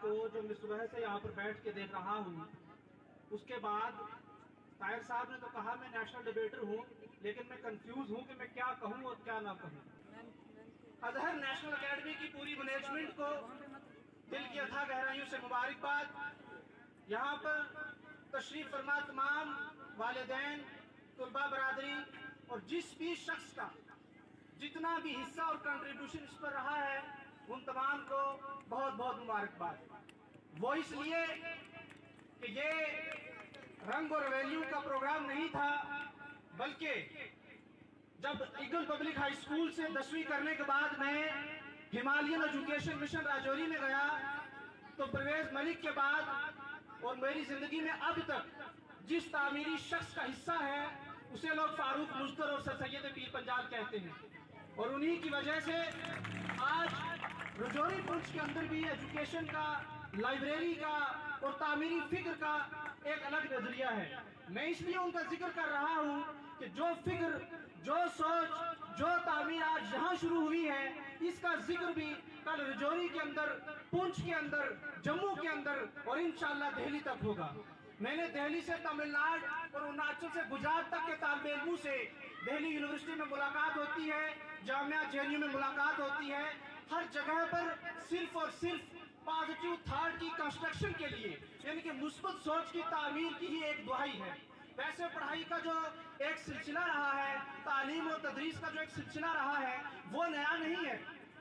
کو جو میں صبح سے یہاں پر بیٹھ کے دیکھ رہا ہوں، اس کے بعد طاہر صاحب نے تو کہا میں نیشنل ڈیبیٹر ہوں، لیکن میں کنفیوز ہوں کہ میں کیا کہوں اور کیا نہ کہوں۔ اظہر نیشنل اکیڈمی کی پوری مینجمنٹ کو دل کی اتھا گہرائیوں سے مبارکباد۔ یہاں پر تشریف فرما تمام والدین، طلباء برادری اور جس بھی شخص کا جتنا بھی حصہ اور کنٹریبیوشن اس پر رہا ہے، ان تمام کو بہت بہت مبارکباد۔ وہ اس لیے کہ یہ رنگ اور ریلیوں کا پروگرام نہیں تھا، بلکہ جب ایگل پبلک ہائی اسکول سے 10ویں کرنے کے بعد میں ہمالین ایجوکیشن مشن راجوری میں گیا تو پرویز ملک کے بعد اور میری زندگی میں اب تک جس تعمیری شخص کا حصہ ہے اسے لوگ فاروق مشتر اور سر سید پیر پنجال کہتے ہیں، اور انہی کی وجہ سے آج رجوری پنچ کے اندر بھی ایجوکیشن کا، لائبریری کا اور تعمیری فکر کا ایک الگ نظریہ ہے۔ میں اس لیے ان کا ذکر کر رہا ہوں کہ جو فکر، جو سوچ، جو تعمیر آج یہاں شروع ہوئی ہے، اس کا ذکر بھی کل رجوری کے اندر، پنچ کے اندر، جموں کے اندر اور انشاءاللہ دہلی تک ہوگا۔ میں نے دہلی سے تمل ناڈ اور اروناچل سے گجرات تک کے طالب علموں سے دہلی یونیورسٹی میں ملاقات ہوتی ہے، جامعہ جے این یو میں ملاقات ہوتی ہے، ہر جگہ پر صرف اور صرف پازیٹیو تھاٹ کی کنسٹرکشن کے لیے، یعنی کہ مثبت سوچ کی تعمیر کی ہی ایک دعائی ہے۔ ویسے پڑھائی کا جو ایک سلسلہ رہا ہے، تعلیم و تدریس کا جو ایک سلسلہ رہا ہے، وہ نیا نہیں ہے،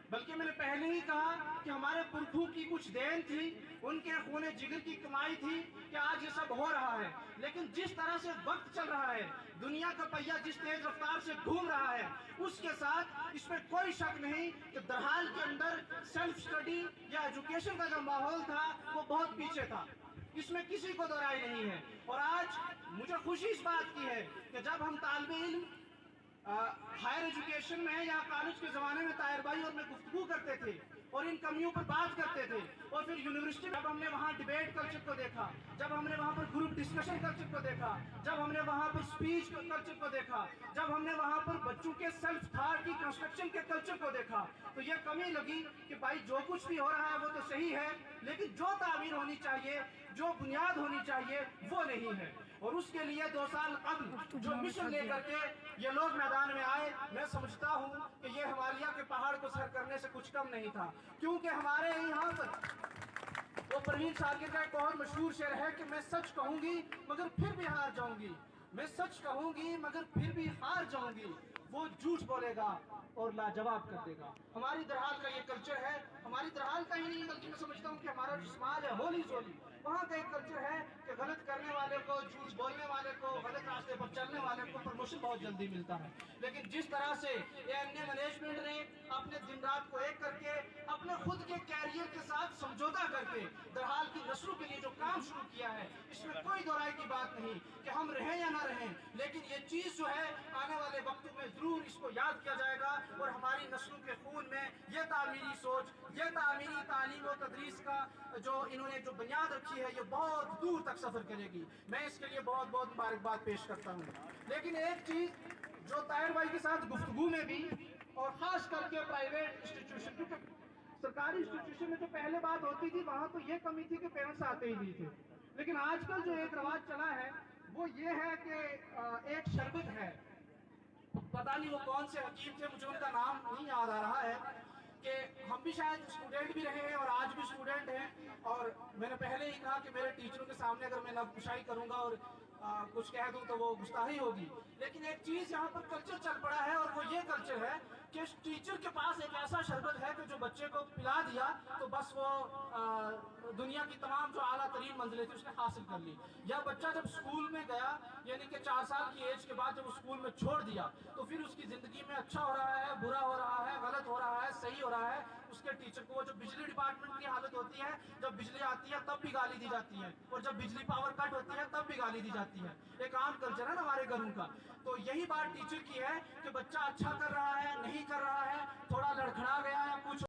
بلکہ میں نے پہلے ہی کہا کہ ہمارے پرکھوں کی کچھ دین تھی، ان کے خون جگر کی کمائی تھی کہ آج یہ سب ہو رہا ہے۔ لیکن جس طرح سے وقت چل رہا ہے، دنیا کا پہیہ جس تیز رفتار سے گھوم رہا ہے، اس کے ساتھ اس میں کوئی شک نہیں کہ درحال کے اندر سیلف سٹڈی یا ایجوکیشن کا جو ماحول تھا وہ بہت پیچھے تھا، اس میں کسی کو دو رائے نہیں ہے۔ اور آج مجھے خوشی اس بات کی ہے کہ جب ہم طالب علم ہائر ایجوکیشن میں یا کالج کے زمانے میں طاہر بھائی اور میں گفتگو کرتے تھے اور ان کمیوں پر بات کرتے تھے، اور پھر یونیورسٹی میں جب ہم نے وہاں ڈیبیٹ کلچر کو دیکھا، جب ہم نے وہاں پر گروپ ڈسکشن کلچر کو دیکھا، جب ہم نے وہاں پر سپیچ کلچر کو دیکھا، جب ہم نے وہاں پر بچوں کے سیلف تھاٹ کی کنسٹرکشن کے کلچر کو دیکھا، تو یہ کمی لگی کہ بھائی جو کچھ بھی ہو رہا ہے وہ تو صحیح ہے، لیکن جو تعمیر ہونی چاہیے، جو بنیاد ہونی چاہیے وہ نہیں ہے۔ اور اس کے لیے 2 سال قبل جو مشن لے کر کے یہ لوگ میدان میں آئے، میں سمجھتا ہوں کہ یہ ہمالیہ کے پہاڑ کو سر کرنے سے کچھ کم نہیں تھا، کیونکہ ہمارے یہاں پر وہ پروین شاکر کا ایک بہت مشہور شعر ہے کہ میں سچ کہوں گی مگر پھر بھی ہار جاؤں گی، میں سچ کہوں گی مگر پھر بھی ہار جاؤں گی، وہ جھوٹ بولے گا اور لاجواب کر دے گا۔ ہماری درحال کا یہ کلچر ہے، ہماری درحال کا ہی نہیں بلکہ میں سمجھتا ہوں کہ ہمارا جو سماج ہے ہولی سولی، وہاں کا ایک کلچر ہے کہ غلط کرنے والے کو، جھوٹ بولنے والے کو، غلط راستے پر چلنے والے کو پروموشن بہت جلدی ملتا ہے۔ لیکن جس طرح سے اے مینجمنٹ نے اپنے دن رات کو ایک کر کے اپنے خود کے کیریئر کے ساتھ سمجھوتا کر کے درحال کی نسلوں کے لیے جو کام شروع کیا ہے، اس میں کوئی دو رائے کی بات نہیں کہ ہم رہیں یا نہ رہیں، لیکن یہ چیز جو ہے آنے والے وقتوں میں ضرور اس کو یاد کیا جائے گا، اور ہماری نسلوں کے خون میں یہ تعمیری سوچ، یہ تعمیری تعلیم و تدریس کا جو انہوں نے جو بنیاد رکھی ہے، یہ بہت دور تک سفر کرے گی۔ میں اس کے لیے بہت بہت مبارکباد پیش کرتا ہوں۔ لیکن ایک چیز جو طاہر بھائی کے ساتھ گفتگو میں بھی، اور خاص کر کے پرائیویٹ انسٹیٹیوشن، کیونکہ سرکاری انسٹیٹیوشن میں جو پہلے بات ہوتی تھی وہاں تو یہ کمی تھی کہ پیرنٹس آتے ہی نہیں تھے، لیکن آج کل جو ایک رواج چلا ہے وہ یہ ہے کہ ایک شربت ہے، پتہ نہیں وہ کون سے حکیم تھے، مجھے ان کا نام نہیں یاد آ رہا ہے، کہ ہم بھی شاید اسٹوڈنٹ بھی رہے ہیں اور آج بھی اسٹوڈنٹ ہیں، اور میں نے پہلے ہی کہا کہ میرے ٹیچروں کے سامنے اگر میں لفظ کشائی کروں گا اور کچھ کہہ دوں تو وہ گستاخی ہوگی، لیکن ایک چیز یہاں پر کلچر چل پڑا ہے، اور وہ یہ کلچر ہے کہ ٹیچر کے پاس ایک ایسا شربت ہے کہ جو بچے کو پلا دیا تو بس وہ دنیا کی تمام جو اعلیٰ ترین منزلیں تھی اس نے حاصل کر لی۔ یا بچہ جب اسکول میں گیا، یعنی کہ 4 سال کی ایج کے بعد جب اسکول میں چھوڑ دیا تو پھر اس کی زندگی میں اچھا ہو رہا ہے، برا ہو رہا ہے، غلط ہو رہا ہے، صحیح ہو رہا ہے، اس کے ٹیچر کو، وہ جو بجلی ڈپارٹمنٹ کی حالت ہوتی ہے، جب بجلی آتی ہے تب بھی گالی دی جاتی ہے، اور جب بجلی پاور کٹ ہوتی ہے تب بھی گالی دی جاتی ہے، ایک عام کلچر ہے نا ہمارے گھروں کا۔ تو یہی بات ٹیچر کی ہے کہ بچہ اچھا کر رہا ہے، نہیں کر رہا ہے، تھوڑا لڑکھڑا گیا ہے، کچھ